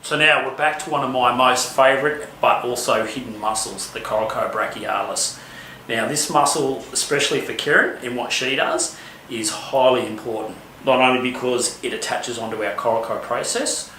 So now we're back to one of my most favourite but also hidden muscles, the coracobrachialis. Now this muscle, especially for Karen in what she does, is highly important. Not only because it attaches onto our coraco process,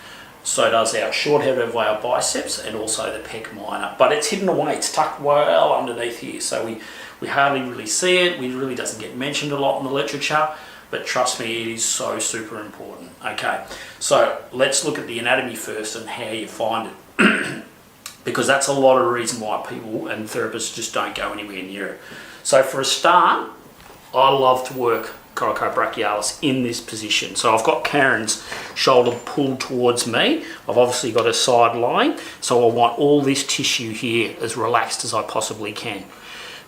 so does our short head of our biceps and also the pec minor. But it's hidden away, it's tucked well underneath here, so we hardly really see it. It really doesn't get mentioned a lot in the literature. But trust me, it is so super important. Okay, so let's look at the anatomy first and how you find it. Because that's a lot of the reason why people and therapists just don't go anywhere near it. So for a start, I love to work coracobrachialis in this position. So I've got Karen's shoulder pulled towards me. I've obviously got her side lying. So I want all this tissue here as relaxed as I possibly can.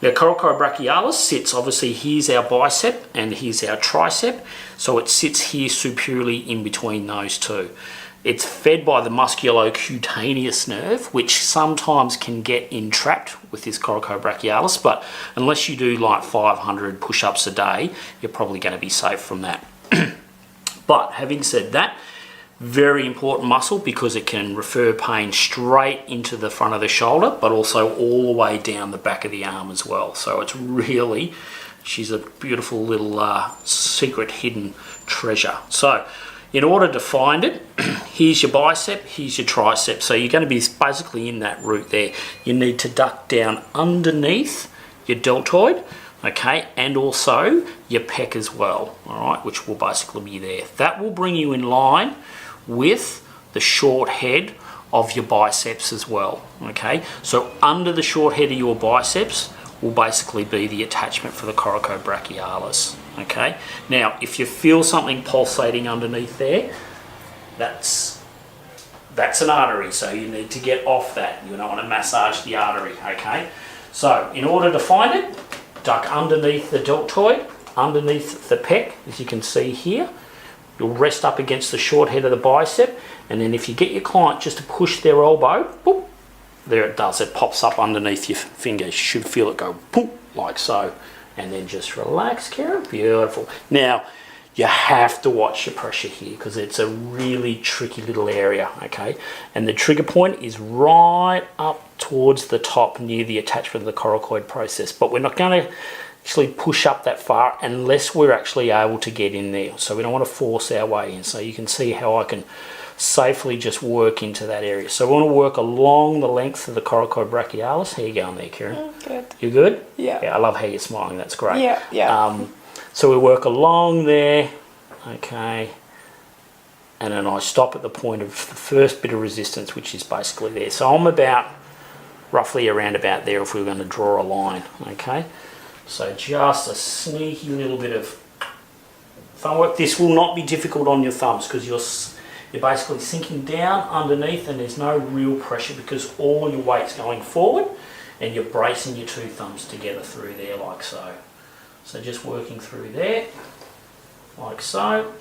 Now, coracobrachialis sits, obviously, here's our bicep and here's our tricep. So it sits here superiorly in between those two. It's fed by the musculocutaneous nerve, which sometimes can get entrapped with this coracobrachialis, but unless you do like 500 push-ups a day, you're probably going to be safe from that. But having said that, very important muscle because it can refer pain straight into the front of the shoulder, but also all the way down the back of the arm as well. So it's really, she's a beautiful little secret hidden treasure. So in order to find it, here's your bicep, here's your tricep. So you're going to be basically in that root there. You need to duck down underneath your deltoid, okay, and also your pec as well, all right, which will basically be there. That will bring you in line with the short head of your biceps as well, okay? So under the short head of your biceps will basically be the attachment for the coracobrachialis, okay? Now, if you feel something pulsating underneath there, that's an artery, so you need to get off that. You don't want to massage the artery, okay? So in order to find it, duck underneath the deltoid, underneath the pec, as you can see here. You'll rest up against the short head of the bicep, and then if you get your client just to push their elbow, boop, there it does, it pops up underneath your finger. You should feel it go boop, like so. And then just relax, Karen, beautiful. Now, you have to watch your pressure here because it's a really tricky little area, okay? And the trigger point is right up towards the top near the attachment of the coracoid process, but we're not going to actually push up that far unless we're actually able to get in there. So we don't want to force our way in. So you can see how I can safely just work into that area. So we want to work along the length of the coracobrachialis. How you going there, Karen? Good. You good? Yeah. Yeah, I love how you're smiling. That's great. Yeah, yeah. So we work along there, okay, and then I stop at the point of the first bit of resistance, which is basically there. So I'm about roughly around about there if we were going to draw a line, okay? So just a sneaky little bit of thumb work. This will not be difficult on your thumbs because you're basically sinking down underneath and there's no real pressure because all your weight's going forward and you're bracing your two thumbs together through there like so. So just working through there like so.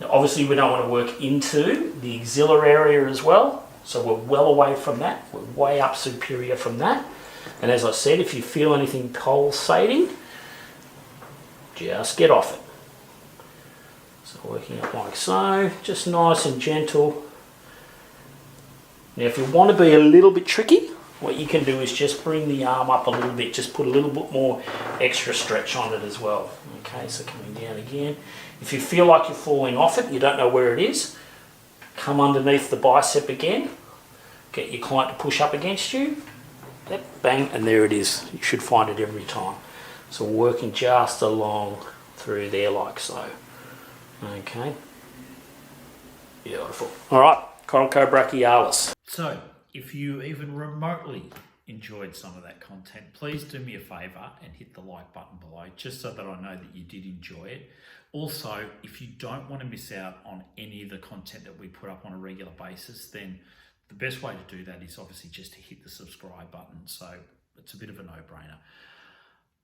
Now obviously we don't want to work into the axillary area as well. So we're well away from that. We're way up superior from that. And as I said, if you feel anything pulsating, just get off it. So working up like so, just nice and gentle. Now if you want to be a little bit tricky, what you can do is just bring the arm up a little bit, just put a little bit more extra stretch on it as well. Okay, so coming down again. If you feel like you're falling off it, you don't know where it is, come underneath the bicep again, get your client to push up against you. Yep, bang, and there it is. You should find it every time. So working just along through there like so. Okay. Beautiful. All right, coracobrachialis. So, if you even remotely enjoyed some of that content, please do me a favour and hit the like button below, just so that I know that you did enjoy it. Also, if you don't want to miss out on any of the content that we put up on a regular basis, then the best way to do that is obviously just to hit the subscribe button. So it's a bit of a no-brainer.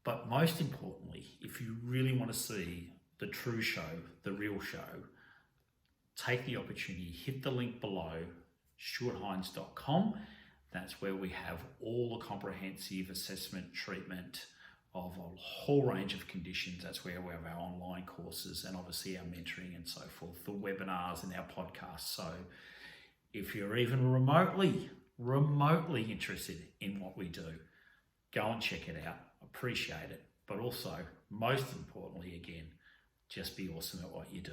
But most importantly, if you really want to see the true show, the real show, take the opportunity, hit the link below, stuarthines.com. That's where we have all the comprehensive assessment, treatment of a whole range of conditions. That's where we have our online courses and obviously our mentoring and so forth, the webinars and our podcasts. So If you're even remotely interested in what we do, go and check it out. Appreciate it. But also, most importantly, again, just be awesome at what you do.